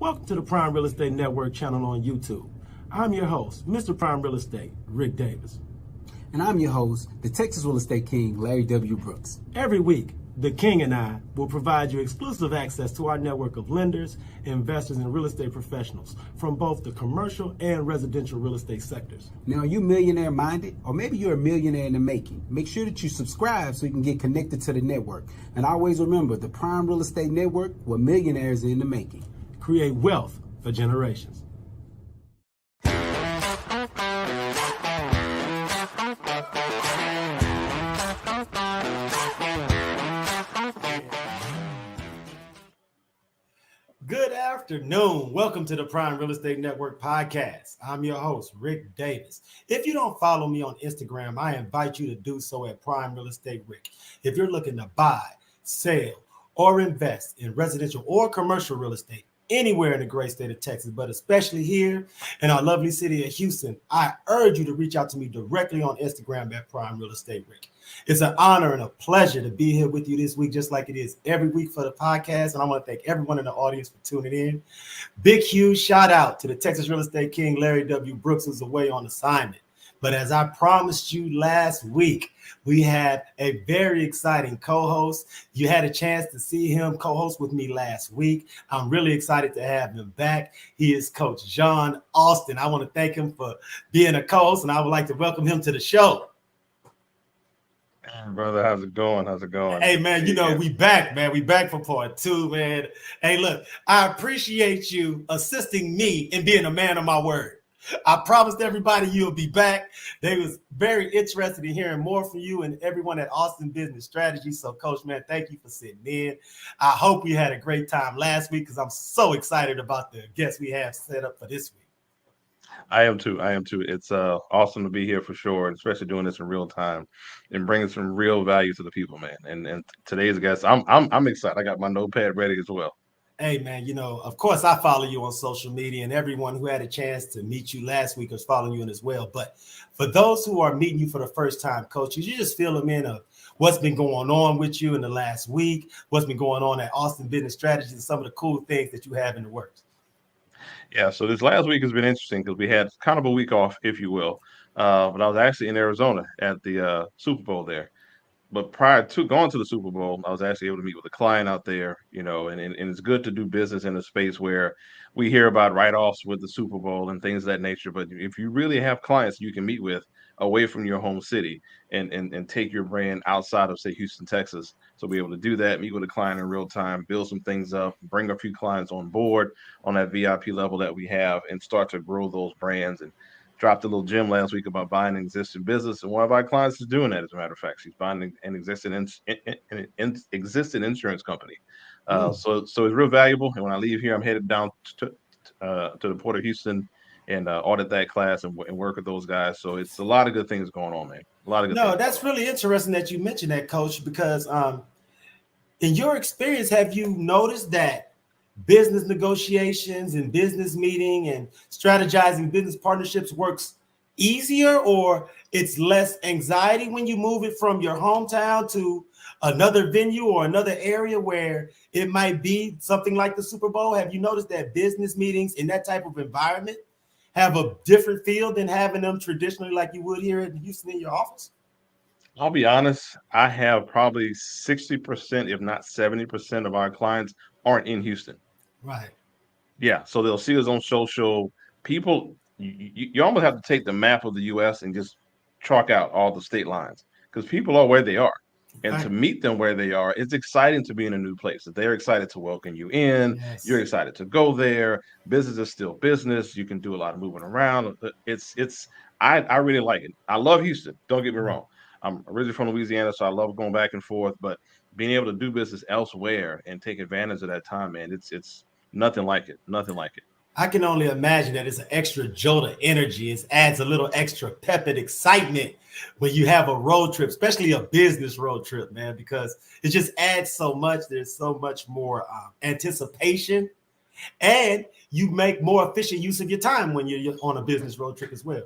Welcome to the Prime Real Estate Network channel on YouTube. I'm your host, Mr. Prime Real Estate, Ric Davis. And I'm your host, the Texas Real Estate King, LarryWBrooks. Every week, the King and I will provide you exclusive access to our network of lenders, investors, and real estate professionals from both the commercial and residential real estate sectors. Now, are you millionaire minded? Or maybe you're a millionaire in the making. Make sure that you subscribe so you can get connected to the network. And always remember, the Prime Real Estate Network, where millionaires are in the making. Create wealth for generations. Good afternoon. Welcome to the Prime Real Estate Network podcast. I'm your host, Ric Davis. If you don't follow me on Instagram, I invite you to do so at Prime Real Estate Ric. If you're looking to buy, sell, or invest in residential or commercial real estate anywhere in the great state of Texas, but especially here in our lovely city of Houston, I urge you to reach out to me directly on Instagram at Prime Real Estate Ric. It's an honor and a pleasure to be here with you this week, just like it is every week for the podcast. And I want to thank everyone in the audience for tuning in. Big, huge shout out to the Texas Real Estate King, LarryWBrooks, who's away on assignment. But as I promised you last week, we had a very exciting co-host. You had a chance to see him co-host with me last week. I'm really excited to have him back. He is Coach John Austin. I want to thank him for being a co-host, and I would like to welcome him to the show. Brother, how's it going? Hey, man, we back, man. We back for part two, man. Hey, look, I appreciate you assisting me in being a man of my word. I promised everybody you'll be back. They was very interested in hearing more from you and everyone at Austin Business Strategy. So, Coach, man, thank you for sitting in. I hope we had a great time last week because I'm so excited about the guests we have set up for this week. I am too. It's awesome to be here for sure, and especially doing this in real time and bringing some real value to the people, man. And today's guest, I'm excited. I got my notepad ready as well. Hey, man, of course, I follow you on social media, and everyone who had a chance to meet you last week is following you in as well. But for those who are meeting you for the first time, Coach, you just fill them in of what's been going on with you in the last week, what's been going on at Austin Business Strategy, and some of the cool things that you have in the works. Yeah, so this last week has been interesting because we had kind of a week off, if you will. But I was actually in Arizona at the Super Bowl there. But prior to going to the Super Bowl, I was actually able to meet with a client out there, and it's good to do business in a space where we hear about write-offs with the Super Bowl and things of that nature. But if you really have clients you can meet with away from your home city and take your brand outside of, say, Houston, Texas, so be able to do that, meet with a client in real time, build some things up, bring a few clients on board on that VIP level that we have and start to grow those brands. And dropped a little gem last week about buying an existing business, and one of our clients is doing that. As a matter of fact, she's buying an existing insurance company. So it's real valuable. And when I leave here, I'm headed down to the Port of Houston and audit that class and work with those guys. So it's a lot of good things going on, man. A lot of good. No, that's really interesting that you mentioned that, Coach, because in your experience, have you noticed that business negotiations and business meeting and strategizing business partnerships works easier, or it's less anxiety when you move it from your hometown to another venue or another area where it might be something like the Super Bowl? Have you noticed that business meetings in that type of environment have a different feel than having them traditionally like you would here in Houston in your office? I'll be honest, I have probably 60%, if not 70% of our clients aren't in Houston. Right. Yeah. So they'll see us on social. People, you almost have to take the map of the U.S. and just chalk out all the state lines because people are where they are. And to meet them where they are, it's exciting to be in a new place. They're excited to welcome you in. Yes. You're excited to go there. Business is still business. You can do a lot of moving around. I really like it. I love Houston. Don't get me wrong. I'm originally from Louisiana, so I love going back and forth. But being able to do business elsewhere and take advantage of that time, man, it's nothing like it. Nothing like it. I can only imagine that it's an extra jolt of energy. It adds a little extra pep and excitement when you have a road trip, especially a business road trip, man, because it just adds so much. There's so much more anticipation, and you make more efficient use of your time when you're on a business road trip as well.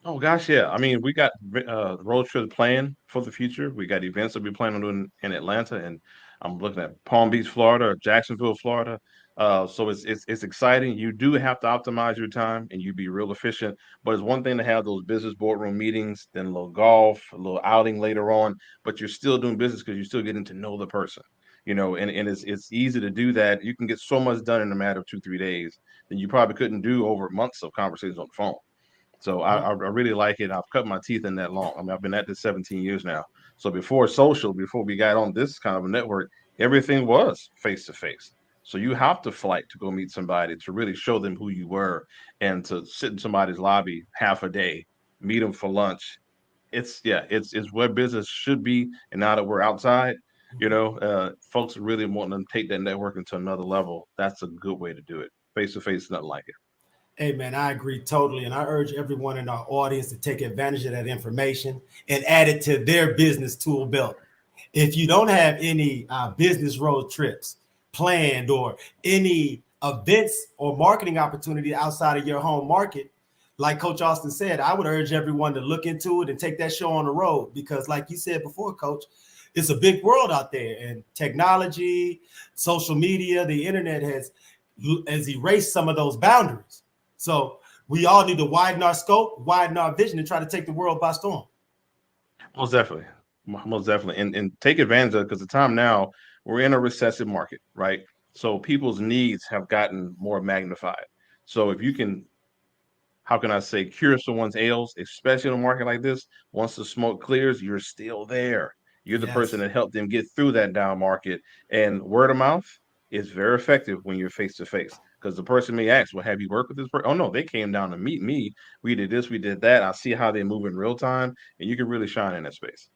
Oh, gosh, yeah. I mean, we got road trip planned for the future. We got events that we're planning on doing in Atlanta, and I'm looking at Palm Beach, Florida, or Jacksonville, Florida. So it's exciting. You do have to optimize your time and you be real efficient. But it's one thing to have those business boardroom meetings, then a little golf, a little outing later on. But you're still doing business because you're still getting to know the person. And it's easy to do that. You can get so much done in a matter of 2-3 days that you probably couldn't do over months of conversations on the phone. So I really like it. I've cut my teeth in that long. I mean, I've been at this 17 years now. So before we got on this kind of a network, everything was face to face. So you have to flight to go meet somebody to really show them who you were and to sit in somebody's lobby half a day, meet them for lunch. It's where business should be. And now that we're outside, folks really want to take that networking to another level. That's a good way to do it. Face to face, nothing like it. Hey, man, I agree totally. And I urge everyone in our audience to take advantage of that information and add it to their business tool belt. If you don't have any business road trips planned or any events or marketing opportunity outside of your home market, like Coach Austin said, I would urge everyone to look into it and take that show on the road because, like you said before, Coach, it's a big world out there, and technology, social media, the internet has erased some of those boundaries. So we all need to widen our scope, widen our vision, and try to take the world by storm. Most definitely. Most definitely. And take advantage of it because the time now, we're in a recessive market, right? So people's needs have gotten more magnified. So if you can, how can I say, cure someone's ails, especially in a market like this, once the smoke clears, you're still there. You're the person Yes. that helped them get through that down market. And word of mouth is very effective when you're face to face. Because the person may ask, well, have you worked with this person? Oh, no, they came down to meet me. We did this, we did that. I see how they move in real time, and you can really shine in that space.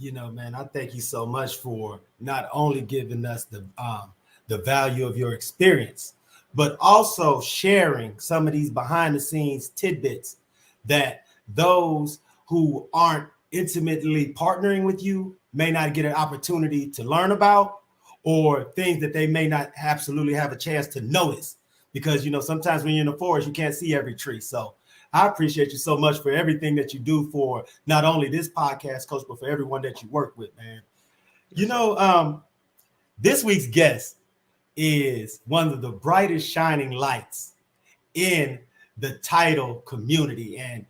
Man, I thank you so much for not only giving us the value of your experience, but also sharing some of these behind the scenes tidbits that those who aren't intimately partnering with you may not get an opportunity to learn about, or things that they may not absolutely have a chance to notice because sometimes when you're in the forest you can't see every tree. So I appreciate you so much for everything that you do for not only this podcast, Coach, but for everyone that you work with, man. This week's guest is one of the brightest shining lights in the title community. And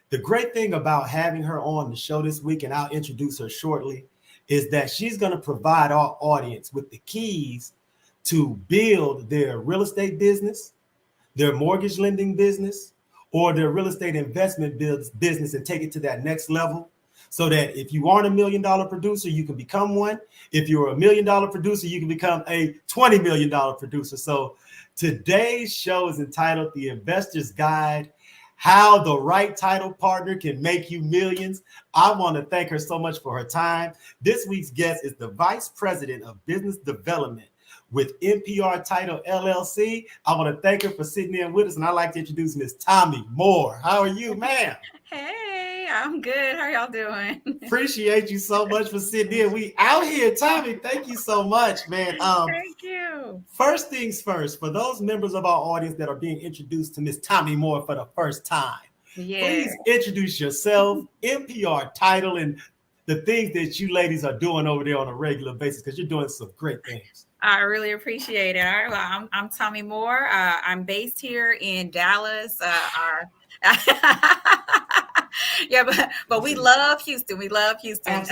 the great thing about having her on the show this week, and I'll introduce her shortly, is that she's going to provide our audience with the keys to build their real estate business, their mortgage lending business, or their real estate investment business and take it to that next level. So that if you aren't $1 million producer, you can become one. If you're $1 million producer, you can become a $20 million producer. So today's show is entitled The Investor's Guide: How the Right Title Partner Can Make You Millions. I want to thank her so much for her time. This week's guest is the Vice President of Business Development with NPR Title LLC. I want to thank her for sitting in with us, and I'd like to introduce Miss Tomi Moore. How are you, ma'am? Hey, I'm good. How are y'all doing? Appreciate you so much for sitting in. We out here, Tomi. Thank you so much, man. Thank you. First things first, for those members of our audience that are being introduced to Miss Tomi Moore for the first time, please introduce yourself, NPR Title, and the things that you ladies are doing over there on a regular basis, because you're doing some great things. I really appreciate it. All right, well, I'm Tomi Moore. I'm based here in Dallas. Yeah, but we love Houston. We love Houston.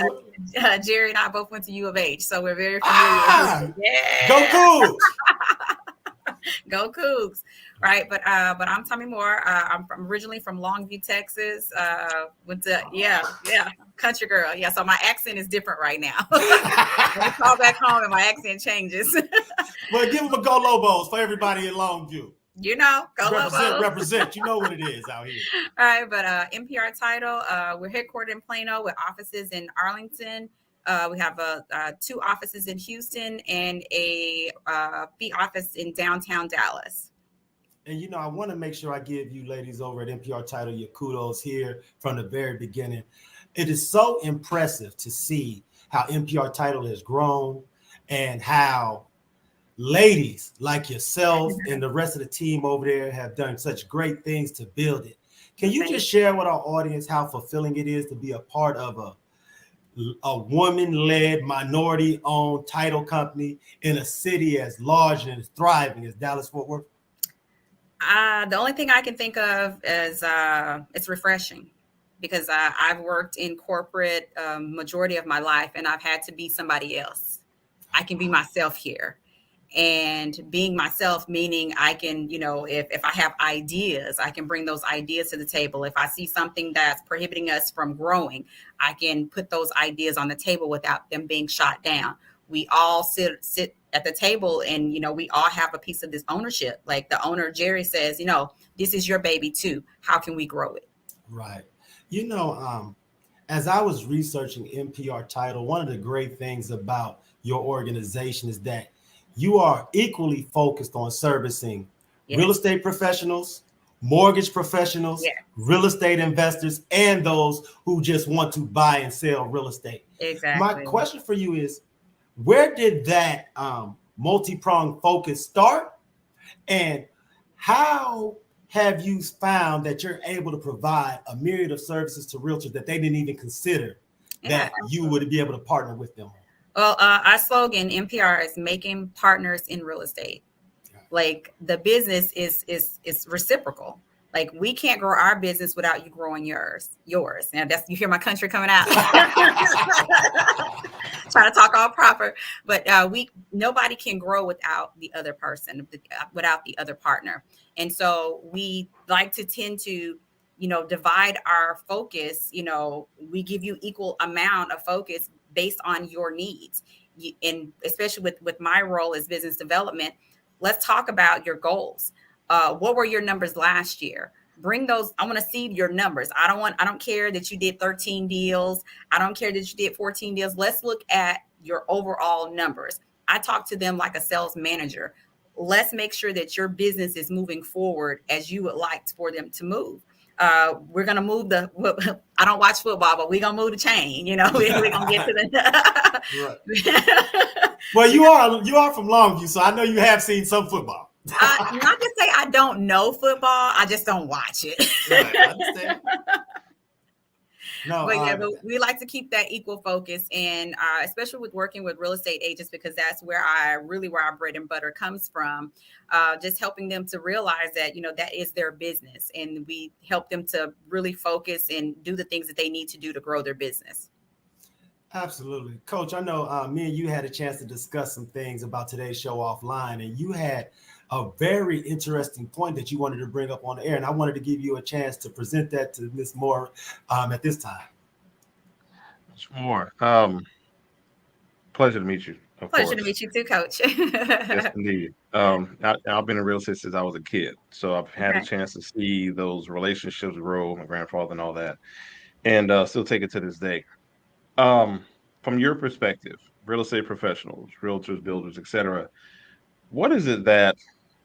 Jerry and I both went to U of H, so we're very familiar. Yeah. Go Cougs! Go Cougs! Right, but I'm Tomi Moore. I'm originally from Longview, Texas. Went to country girl. Yeah, so my accent is different right now. When I call back home and my accent changes. Well, give them a go Lobos for everybody in Longview. Go Lobos. Represent. You know what it is out here. All right, but NPR Title, we're headquartered in Plano with offices in Arlington. We have 2 offices in Houston and a fee office in downtown Dallas. And, I want to make sure I give you ladies over at NPR Title your kudos here from the very beginning. It is so impressive to see how NPR Title has grown and how ladies like yourself and the rest of the team over there have done such great things to build it. Can you just share with our audience how fulfilling it is to be a part of a woman-led, minority-owned title company in a city as large and as thriving as Dallas-Fort Worth? The only thing I can think of is it's refreshing, because I've worked in corporate majority of my life, and I've had to be somebody else. I can be myself here. And being myself, meaning I can, if I have ideas, I can bring those ideas to the table. If I see something that's prohibiting us from growing, I can put those ideas on the table without them being shot down. We all sit at the table, and, we all have a piece of this ownership. Like the owner, Jerry, says, this is your baby too. How can we grow it? Right. As I was researching NPR Title, one of the great things about your organization is that you are equally focused on servicing real estate professionals, mortgage professionals, real estate investors, and those who just want to buy and sell real estate. Exactly. My question for you is, where did that multi-pronged focus start? And how have you found that you're able to provide a myriad of services to realtors that they didn't even consider that you would be able to partner with them? Well, our slogan, NPR, is making partners in real estate. Like the business is reciprocal. Like we can't grow our business without you growing yours. Now you hear my country coming out. Trying to talk all proper, but nobody can grow without the other person, without the other partner. And so we like to tend to, divide our focus. We give you equal amount of focus based on your needs. And especially with my role as business development, let's talk about your goals. What were your numbers last year? Bring those. I want to see your numbers. I don't care that you did 13 deals. I don't care that you did 14 deals. Let's look at your overall numbers. I talk to them like a sales manager. Let's make sure that your business is moving forward as you would like for them to move. We're going to move I don't watch football, but we're going to move the chain. We're going to get to the. Right. Well, you are from Longview, so I know you have seen some football. Not to say I don't know football, I just don't watch it. Right, I understand. No, but we like to keep that equal focus, and especially with working with real estate agents, because that's where our bread and butter comes from. Just helping them to realize that that is their business, and we help them to really focus and do the things that they need to do to grow their business. Absolutely, Coach. I know me and you had a chance to discuss some things about today's show offline, and you had a very interesting point that you wanted to bring up on the air, and I wanted to give you a chance to present that to Ms. Moore at this time. Ms. Moore, pleasure to meet you. Pleasure to meet you too, Coach. Yes, indeed. I've been in real estate since I was a kid, so I've had a chance to see those relationships grow, my grandfather and all that, and still take it to this day. From your perspective, real estate professionals, realtors, builders, etc., what is it that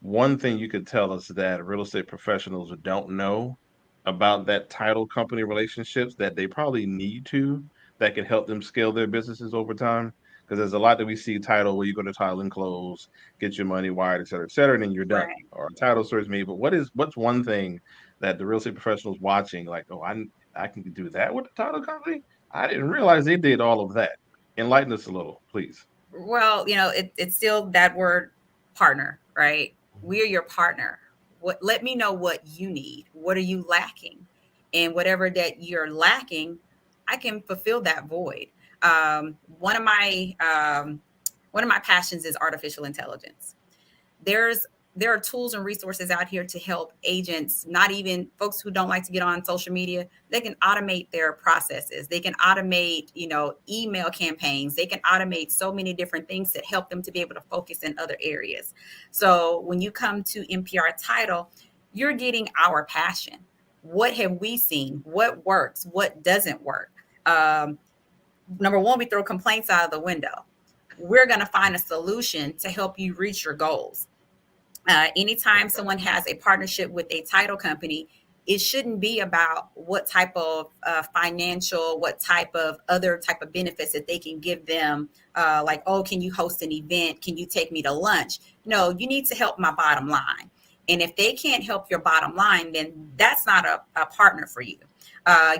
one thing you could tell us that real estate professionals don't know about that title company relationships that they probably need to, that can help them scale their businesses over time? Because there's a lot that we see title where you go to title and close, get your money wired, et cetera, and then you're done. Right. Or title search me. But what's one thing that the real estate professionals watching, like, oh, I can do that with the title company? I didn't realize they did all of that. Enlighten us a little, please. Well, it's still that word partner, right? We're your partner. Let me know what you need. What are you lacking? And whatever that you're lacking, I can fulfill that void. One of my passions is artificial intelligence. There are tools and resources out here to help agents, not even folks who don't like to get on social media. They can automate their processes. They can automate, email campaigns. They can automate so many different things that help them to be able to focus in other areas. So when you come to NPR Title, you're getting our passion. What have we seen? What works? What doesn't work? Number one, we throw complaints out of the window. We're going to find a solution to help you reach your goals. Anytime someone has a partnership with a title company, it shouldn't be about what type of financial, what type of other type of benefits that they can give them. Like, oh, can you host an event? Can you take me to lunch? No, you need to help my bottom line. And if they can't help your bottom line, then that's not a partner for you.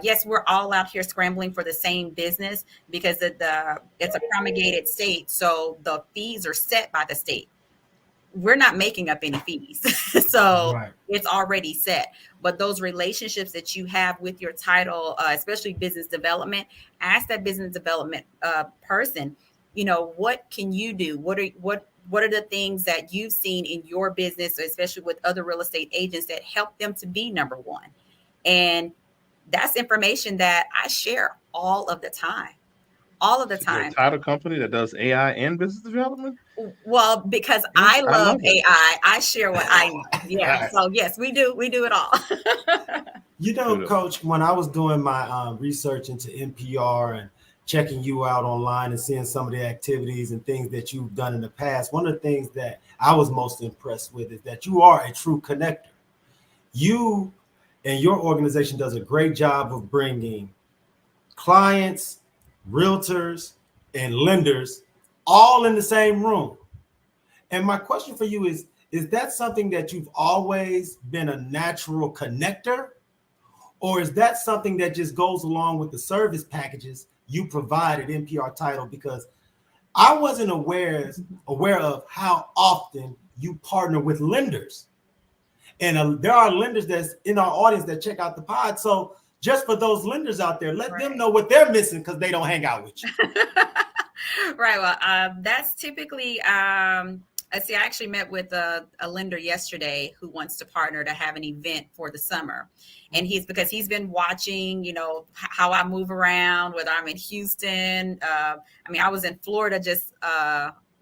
Yes, we're all out here scrambling for the same business because it's a promulgated state. So the fees are set by the state. We're not making up any fees. So Right. it's already set. But those relationships that you have with your title, especially business development, ask that business development person, what can you do? What are the things that you've seen in your business, especially with other real estate agents, that help them to be number one? And that's information that I share all of the time. All of the So you're a time. title company that does AI and business development? Well, because Yes, I I love love it. AI, I share what I know. Yeah. Right. So yes, we do it all. Coach, when I was doing my research into NPR and checking you out online and seeing some of the activities and things that you've done in the past, one of the things that I was most impressed with is that you are a true connector. You and your organization does a great job of bringing clients, realtors, and lenders all in the same room. And my question for you is that something that you've always been a natural connector? Or is that something that just goes along with the service packages you provide at NPR Title? Because I wasn't aware of how often you partner with lenders. And there are lenders that's in our audience that check out the pod. So just for those lenders out there, let them know what they're missing because they don't hang out with you. Right. Well, that's typically, I actually met with a lender yesterday who wants to partner to have an event for the summer. And because he's been watching, how I move around, whether I'm in Houston. I was in Florida just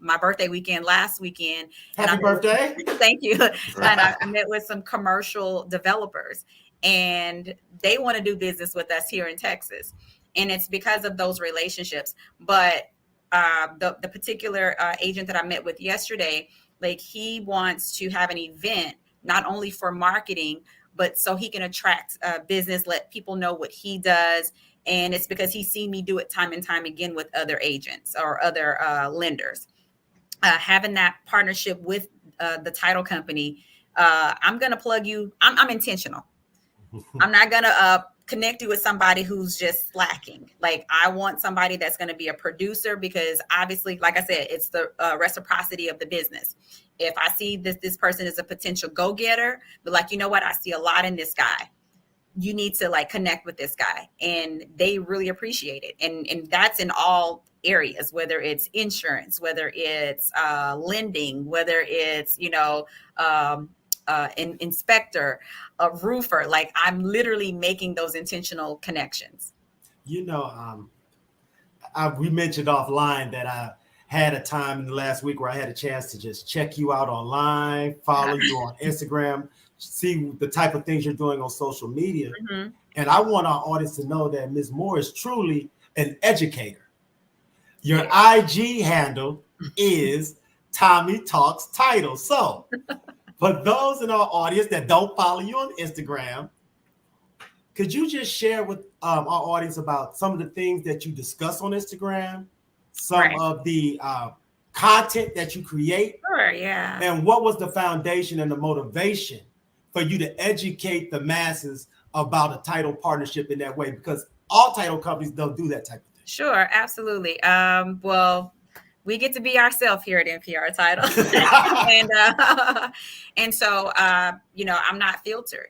my birthday weekend last weekend. Happy birthday. Thank you. And I met with some commercial developers, and they want to do business with us here in Texas. And it's because of those relationships. But the particular agent that I met with yesterday, like, he wants to have an event, not only for marketing, but so he can attract business, let people know what he does. And it's because he's seen me do it time and time again with other agents or other lenders. Having that partnership with the title company, I'm going to plug you. I'm intentional. I'm not going to connect you with somebody who's just slacking. Like, I want somebody that's going to be a producer, because obviously, like I said, it's the reciprocity of the business. If I see this person is a potential go-getter, but like, you know what, I see a lot in this guy. You need to like connect with this guy, and they really appreciate it. And that's in all areas, whether it's insurance, whether it's lending, whether it's, an inspector, a roofer. Like, I'm literally making those intentional connections. We mentioned offline that I had a time in the last week where I had a chance to just check you out online, follow you on Instagram, see the type of things you're doing on social media. Mm-hmm. And I want our audience to know that Ms. Moore is truly an educator. Your IG handle is Tomi Talks Title. So for those in our audience that don't follow you on Instagram, could you just share with our audience about some of the things that you discuss on Instagram, some of the content that you create? Sure, yeah. And what was the foundation and the motivation for you to educate the masses about a title partnership in that way? Because all title companies don't do that type of thing. Sure, absolutely. Well, we get to be ourselves here at NPR Title. and so, I'm not filtered.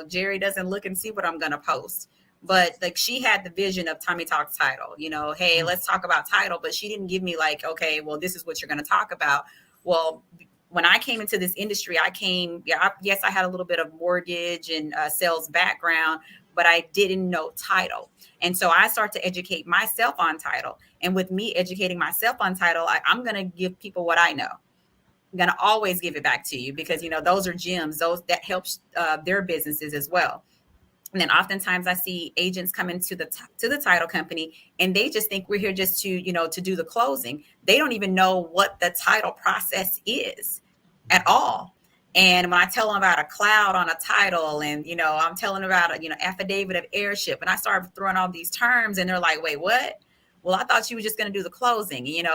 Jerry doesn't look and see what I'm going to post. But like, she had the vision of Tomi Talks Title, hey, let's talk about title. But she didn't give me like, okay, well, this is what you're going to talk about. Well, when I came into this industry, I had a little bit of mortgage and sales background, but I didn't know title. And so I started to educate myself on title. And with me educating myself on title, I'm going to give people what I know. I'm going to always give it back to you, because, those are gems, those that helps their businesses as well. And then oftentimes I see agents come into the title company, and they just think we're here just to do the closing. They don't even know what the title process is at all. And when I tell them about a cloud on a title, and, I'm telling them about affidavit of heirship, and I start throwing all these terms, and they're like, wait, what? Well, I thought you were just going to do the closing, and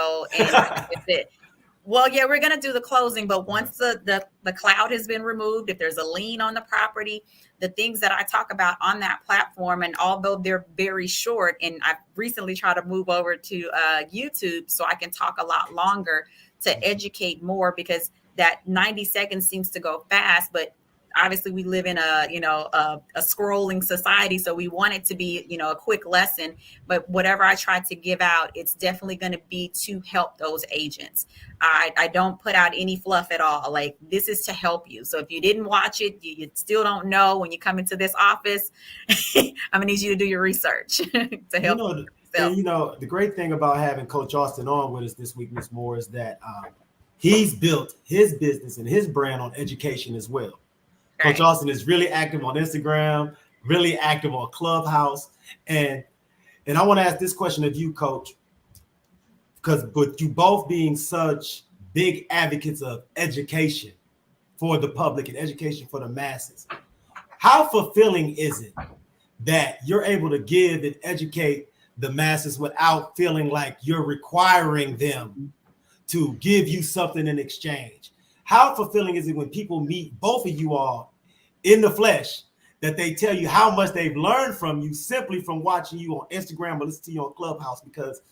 Well, yeah, we're going to do the closing, but once the cloud has been removed, if there's a lien on the property, the things that I talk about on that platform, and although they're very short, and I've recently tried to move over to YouTube so I can talk a lot longer to educate more, because that 90 seconds seems to go fast, but obviously we live in a scrolling society, so we want it to be a quick lesson. But whatever I try to give out, it's definitely going to be to help those agents. I don't put out any fluff at all. Like, this is to help you. So if you didn't watch it, you still don't know, when you come into this office, I'm gonna need you to do your research to help. The great thing about having Coach Austin on with us this week, Ms. Moore, is that he's built his business and his brand on education as well. Right. Coach Austin is really active on Instagram, really active on Clubhouse. And I want to ask this question of you, Coach, because with you both being such big advocates of education for the public and education for the masses, how fulfilling is it that you're able to give and educate the masses without feeling like you're requiring them to give you something in exchange? How fulfilling is it when people meet both of you all in the flesh, that they tell you how much they've learned from you simply from watching you on Instagram or listening to you on Clubhouse? Because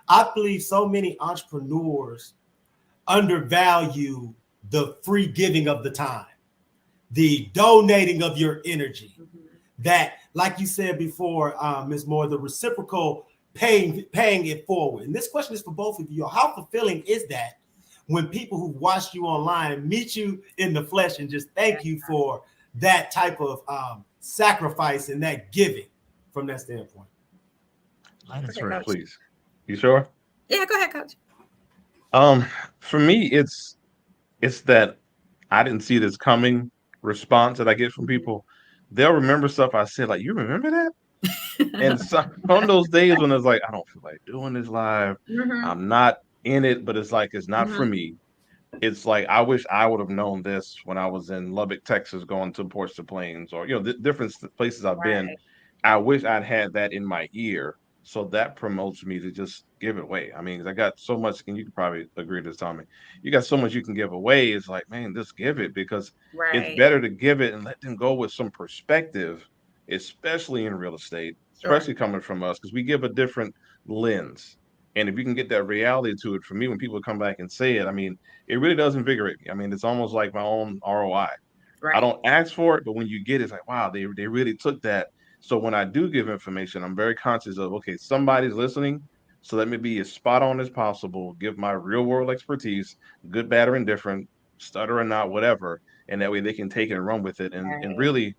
I believe so many entrepreneurs undervalue the free giving of the time, the donating of your energy, that, like you said before, Ms. Moore, the reciprocal paying it forward. And this question is for both of you. How fulfilling is that when people who watched you online meet you in the flesh and just thank you for that type of sacrifice and that giving from that standpoint? That's right, please. You sure? Yeah, go ahead, Coach. For me, it's that I didn't see this coming response that I get from people. They'll remember stuff I said, like, you remember that? And so on those days when it's like, I don't feel like doing this live, I'm not in it, but it's like, it's not for me. It's like, I wish I would have known this when I was in Lubbock, Texas, going to Ports to Plains, or different places I've been. I wish I'd had that in my ear. So that promotes me to just give it away. I mean, I got so much, and you can probably agree to this, Tommy. You got so much you can give away. It's like, man, just give it, because it's better to give it and let them go with some perspective, especially in real estate, especially coming from us, because we give a different lens. And if you can get that reality to it, for me, when people come back and say it, I mean, it really does invigorate me. I mean, it's almost like my own ROI. I don't ask for it, but when you get it, it's like, wow, they really took that. So when I do give information, I'm very conscious of, okay, somebody's listening, so let me be as spot on as possible, give my real world expertise, good, bad, or indifferent, stutter or not, whatever, and that way they can take it and run with it, and really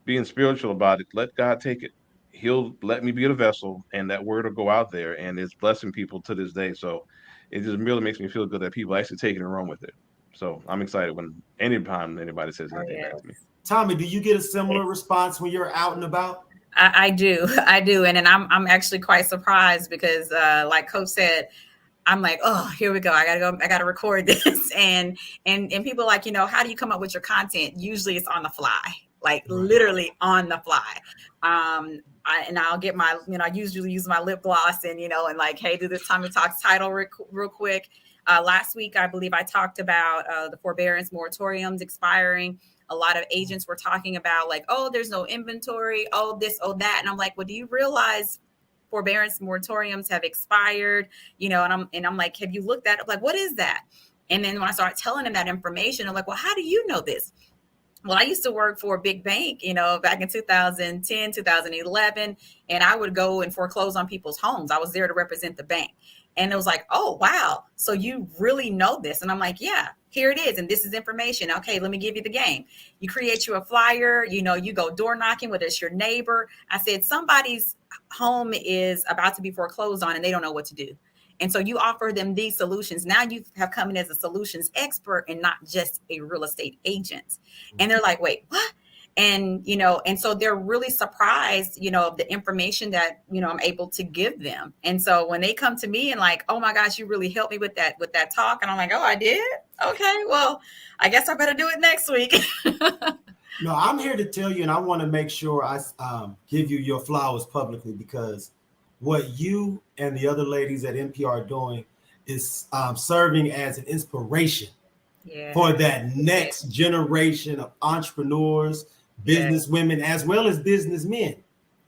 being spiritual about it. Let God take it. He'll let me be the vessel, and that word will go out there, and it's blessing people to this day. So it just really makes me feel good that people actually take it and run with it. So I'm excited when anytime anybody says anything back to me. Tommy, do you get a similar response when you're out and about? I do. And then I'm actually quite surprised, because like Coach said, I'm like, oh, here we go. I gotta record this. And people are like, how do you come up with your content? Usually it's on the fly, like literally on the fly. I'll get my, I usually use my lip gloss and like, hey, do this Tommy Talks title real quick. Last week, I believe I talked about the forbearance moratoriums expiring. A lot of agents were talking about like, oh, there's no inventory, oh, this, oh, that. And I'm like, well, do you realize forbearance moratoriums have expired? And I'm like, have you looked at it? Like, what is that? And then when I started telling them that information, I'm like, well, how do you know this? Well, I used to work for a big bank, back in 2010, 2011, and I would go and foreclose on people's homes. I was there to represent the bank. And it was like, oh, wow. So you really know this. And I'm like, yeah, here it is. And this is information. Okay, let me give you the game. You create you a flyer, you go door knocking, whether it's your neighbor. I said, somebody's home is about to be foreclosed on and they don't know what to do. And so you offer them these solutions. Now you have come in as a solutions expert and not just a real estate agent. And they're like, wait, what? And, and so they're really surprised, of the information that, I'm able to give them. And so when they come to me and like, oh my gosh, you really helped me with that talk. And I'm like, oh, I did. Okay, well, I guess I better do it next week. No, I'm here to tell you, and I want to make sure I give you your flowers publicly, because what you and the other ladies at NPR are doing is serving as an inspiration for that next generation of entrepreneurs, business women, as well as businessmen.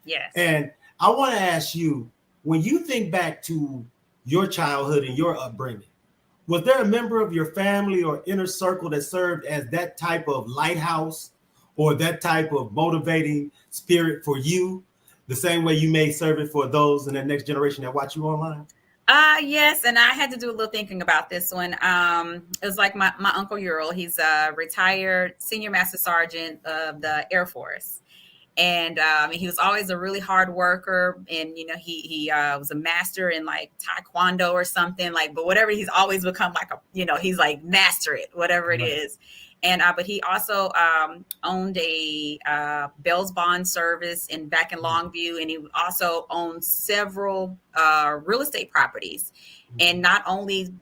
Yes. And I want to ask you, when you think back to your childhood and your upbringing, was there a member of your family or inner circle that served as that type of lighthouse or that type of motivating spirit for you, the same way you may serve it for those in the next generation that watch you online? Yes, and I had to do a little thinking about this one. It was like my Uncle Ural. He's a retired senior master sergeant of the Air Force. And he was always a really hard worker. And, you know, he was a master in like Taekwondo or something, like, but whatever, he's always become like he's like master it, whatever it is. And but he also owned a Bell's Bond service back in Longview, and he also owned several real estate properties. And not only,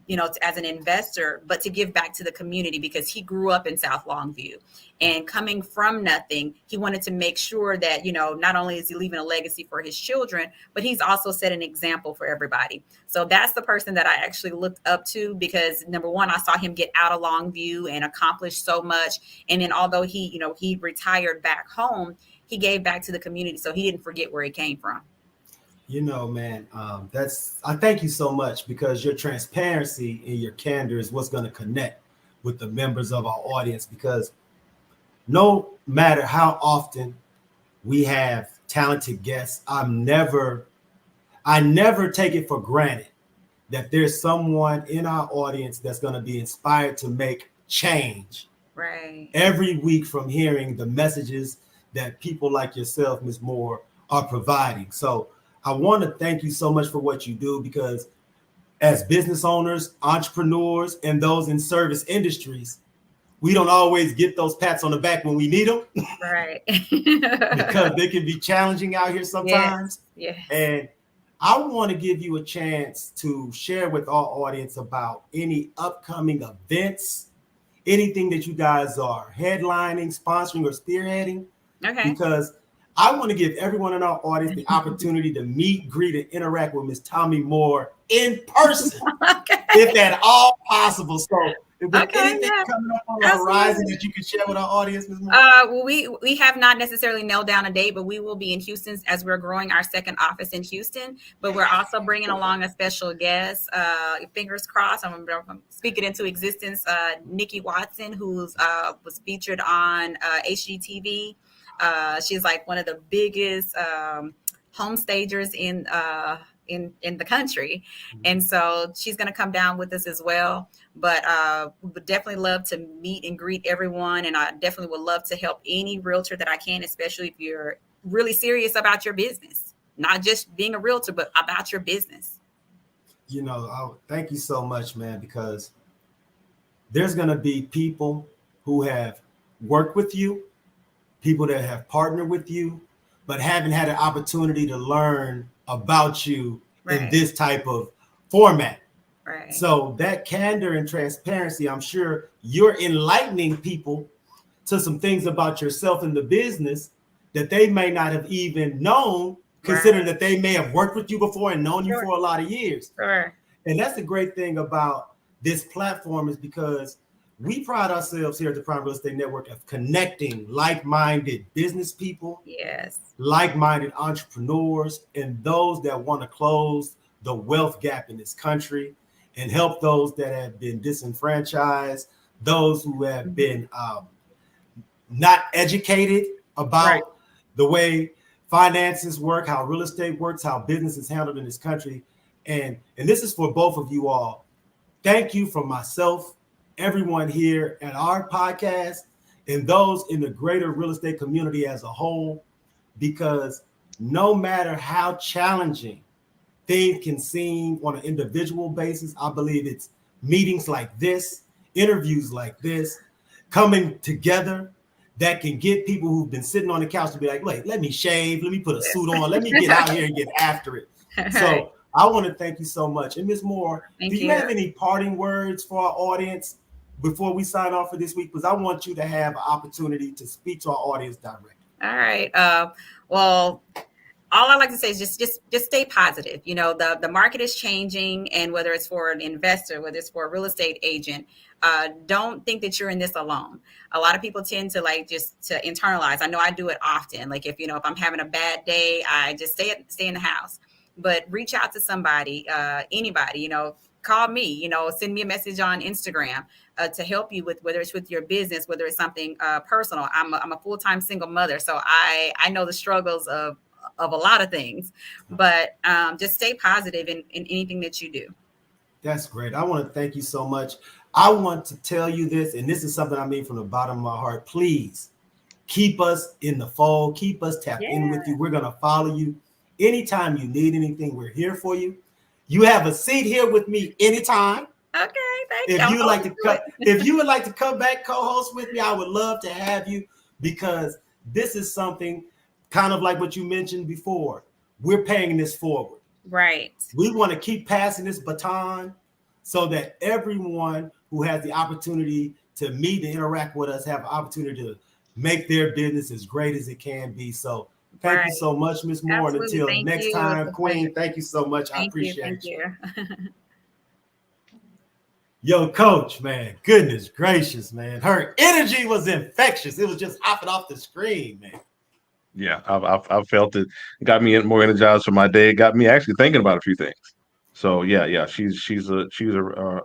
as an investor, but to give back to the community, because he grew up in South Longview. And coming from nothing, he wanted to make sure that, not only is he leaving a legacy for his children, but he's also set an example for everybody. So that's the person that I actually looked up to, because number one, I saw him get out of Longview and accomplish so much. And then although he retired back home, he gave back to the community. So he didn't forget where he came from. Man, I thank you so much, because your transparency and your candor is what's going to connect with the members of our audience, because no matter how often we have talented guests, I never take it for granted that there's someone in our audience that's going to be inspired to make change every week from hearing the messages that people like yourself, Ms. Moore, are providing. So I want to thank you so much for what you do, because as business owners, entrepreneurs, and those in service industries, we don't always get those pats on the back when we need them. Right. Because they can be challenging out here sometimes. Yes. And I want to give you a chance to share with our audience about any upcoming events, anything that you guys are headlining, sponsoring, or spearheading. Okay. Because I want to give everyone in our audience the opportunity to meet, greet, and interact with Ms. Tomi Moore in person, if at all possible. So, is there anything coming up on the horizon that you can share with our audience, Ms. Moore? Well, we have not necessarily nailed down a date, but we will be in Houston as we're growing our second office in Houston. But we're also bringing along a special guest. Fingers crossed, I'm speaking into existence. Nikki Watson, who was featured on HGTV. She's like one of the biggest home stagers in the country. And so she's going to come down with us as well. But we would definitely love to meet and greet everyone. And I definitely would love to help any realtor that I can, especially if you're really serious about your business, not just being a realtor, but about your business. Thank you so much, man, because there's going to be people who have worked with you, people that have partnered with you, but haven't had an opportunity to learn about you in this type of format. Right. So that candor and transparency, I'm sure you're enlightening people to some things about yourself and the business that they may not have even known, considering that they may have worked with you before and known you for a lot of years. Sure. And that's the great thing about this platform, is because we pride ourselves here at the Prime Real Estate Network of connecting like-minded business people, like-minded entrepreneurs, and those that want to close the wealth gap in this country and help those that have been disenfranchised, those who have been not educated about the way finances work, how real estate works, how business is handled in this country. And this is for both of you all. Thank you from myself, everyone here at our podcast, and those in the greater real estate community as a whole, because no matter how challenging things can seem on an individual basis, I believe it's meetings like this, interviews like this, coming together that can get people who've been sitting on the couch to be like, wait, let me shave, let me put a suit on, let me get out here and get after it. So I want to thank you so much. And Ms. Moore, do you have any parting words for our audience before we sign off for this week? Because I want you to have an opportunity to speak to our audience directly. All right. Well, all I like to say is just stay positive. You know, the market is changing, and whether it's for an investor, whether it's for a real estate agent, don't think that you're in this alone. A lot of people tend to like just to internalize. I know I do it often. Like if I'm having a bad day, I just stay in the house. But reach out to somebody, anybody. You know, call me. You know, send me a message on Instagram. To help you with whether it's with your business, whether it's something personal. I'm a full-time single mother, so I know the struggles of a lot of things, but just stay positive in anything that you do. That's great. I want to thank you so much. I want to tell you this, and this is something I mean from the bottom of my heart. Please keep us in the fold. Keep us tapped in with you. We're going to follow you. Anytime you need anything, we're here for you. You have a seat here with me anytime. Okay, thank you. If you would like to come back co-host with me, I would love to have you, because this is something kind of like what you mentioned before. We're paying this forward. Right. We want to keep passing this baton so that everyone who has the opportunity to meet and interact with us have an opportunity to make their business as great as it can be. So thank you so much, Ms. Moore. And until next time, Queen, thank you so much. I appreciate you. Yo, Coach, man, goodness gracious, man. Her energy was infectious. It was just hopping off the screen, man. Yeah, I felt it. Got me more energized for my day. It got me actually thinking about a few things. So yeah, she's a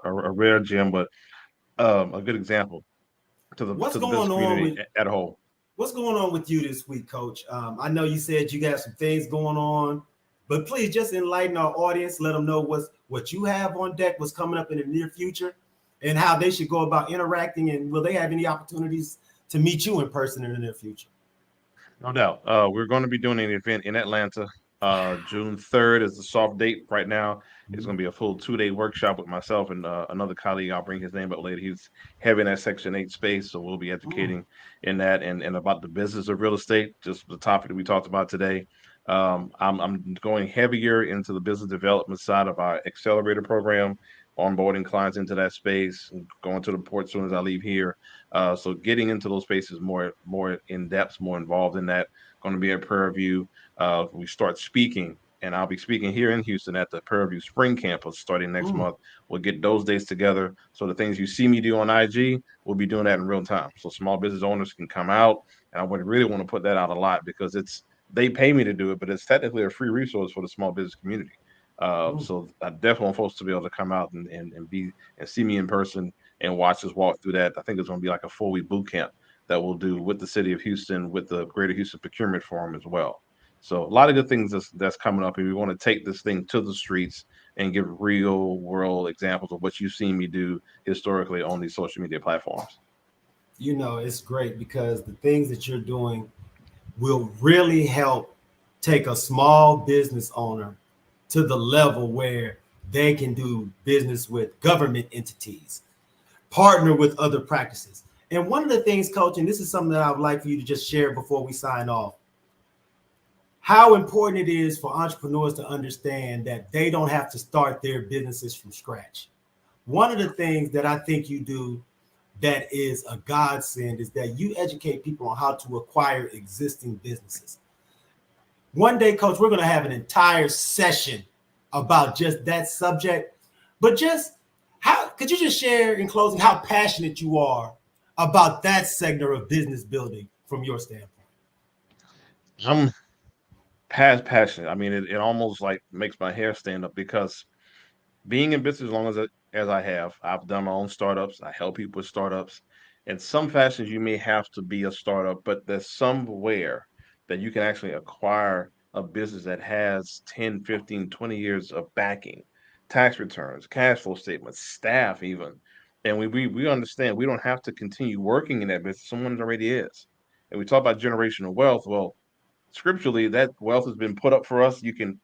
rare gem, but a good example to the business community at a whole. What's going on with you this week, Coach? I know you said you got some things going on, but please just enlighten our audience. Let them know what you have on deck, what's coming up in the near future, and how they should go about interacting. And will they have any opportunities to meet you in person in the near future? No doubt. We're going to be doing an event in Atlanta. June 3rd is the soft date right now. It's going to be a full 2-day workshop with myself and another colleague. I'll bring his name up later. He's heavy in that Section 8 space, so we'll be educating in that and about the business of real estate, just the topic that we talked about today. I'm going heavier into the business development side of our accelerator program, onboarding clients into that space, and going to the port as soon as I leave here. So getting into those spaces more in depth, more involved in that. Going to be at Prairie View. We start speaking, and I'll be speaking here in Houston at the Prairie View Spring Campus starting next month. We'll get those days together. So the things you see me do on IG, we'll be doing that in real time. So small business owners can come out, and I would really want to put that out a lot because they pay me to do it, but it's technically a free resource for the small business community. So I definitely want folks to be able to come out and see me in person and watch us walk through that. I think it's going to be like a 4-week boot camp that we'll do with the city of Houston, with the Greater Houston Procurement Forum as well. So a lot of good things that's coming up, and we want to take this thing to the streets and give real world examples of what you've seen me do historically on these social media platforms. You know, it's great because the things that you're doing will really help take a small business owner to the level where they can do business with government entities, partner with other practices. And one of the things, Coach, and this is something that I would like for you to just share before we sign off, how important it is for entrepreneurs to understand that they don't have to start their businesses from scratch. One of the things that I think you do that is a godsend is that you educate people on how to acquire existing businesses. One day, Coach, we're going to have an entire session about just that subject. But just how could you just share in closing how passionate you are about that sector of business building from your standpoint? I'm passionate. I mean, it almost like makes my hair stand up because being in business as long as I have, I've done my own startups. I help people with startups. In some fashions, you may have to be a startup, but there's somewhere that you can actually acquire a business that has 10, 15, 20 years of backing, tax returns, cash flow statements, staff even. And we understand we don't have to continue working in that business. Someone already is. And we talk about generational wealth. Well, scripturally, that wealth has been put up for us. You can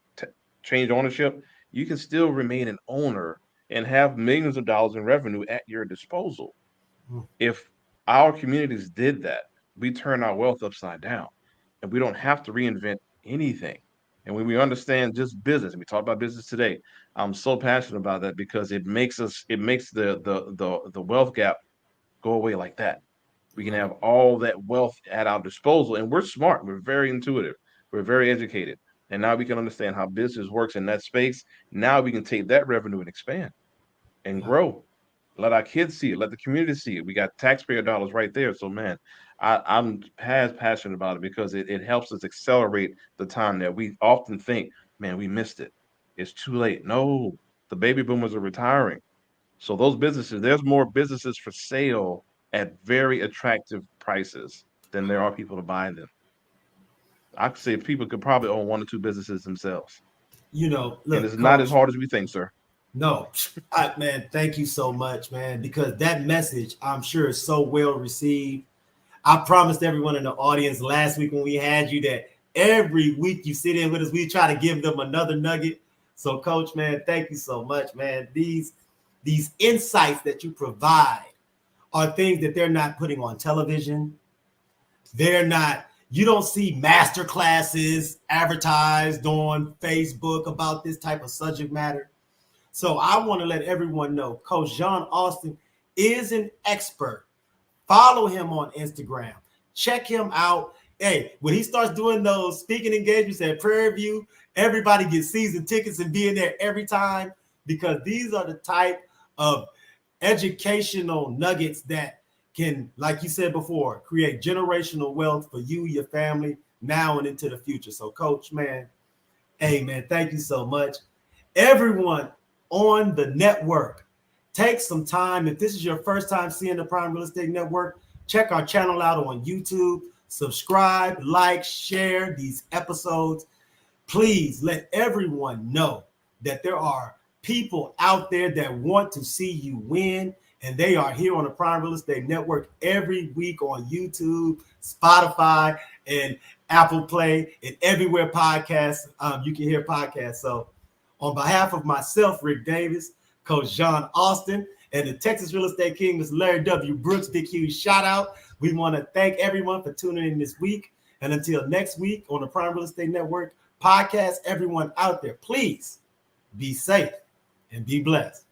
change ownership. You can still remain an owner and have millions of dollars in revenue at your disposal. If our communities did that, we turn our wealth upside down and we don't have to reinvent anything. And when we understand just business, and we talk about business today, I'm so passionate about that because it makes the wealth gap go away like that. We can have all that wealth at our disposal, and we're smart. We're very intuitive. We're very educated. And now we can understand how business works in that space. Now we can take that revenue and expand and Yeah. grow. Let our kids see it. Let the community see it. We got taxpayer dollars right there. So, man, I'm as passionate about it because it helps us accelerate the time that we often think, man, we missed it. It's too late. No, the baby boomers are retiring. So those businesses, there's more businesses for sale at very attractive prices than there are people to buy them. I could say people could probably own one or two businesses themselves. And it's Look, not as Coach. hard as we think, sir. No, man, thank you so much, man, because that message, I'm sure, is so well received. I promised everyone in the audience last week when we had you that every week you sit in with us, we try to give them another nugget. So, Coach, man, thank you so much, man. These insights that you provide are things that they're not putting on television. You don't see master classes advertised on Facebook about this type of subject matter. So I want to let everyone know Coach John Austin is an expert. Follow him on Instagram. Check him out. Hey, when he starts doing those speaking engagements at Prairie View, everybody gets season tickets and being there every time, because these are the type of educational nuggets that can, like you said before, create generational wealth for you, your family, now and into the future. So, Coach, man, hey, man, thank you so much. Everyone on the network, take some time. If this is your first time seeing the Prime Real Estate Network, check our channel out on YouTube. Subscribe, like, share these episodes. Please let everyone know that there are people out there that want to see you win, and they are here on the Prime Real Estate Network every week on YouTube, Spotify, and Apple Play, and everywhere podcasts you can hear podcasts. So on behalf of myself, Ric Davis, Coach John Austin, and the Texas Real Estate King, Mr. Larry W. Brooks, big huge shout out. We want to thank everyone for tuning in this week. And until next week on the Prime Real Estate Network podcast, everyone out there, please be safe and be blessed.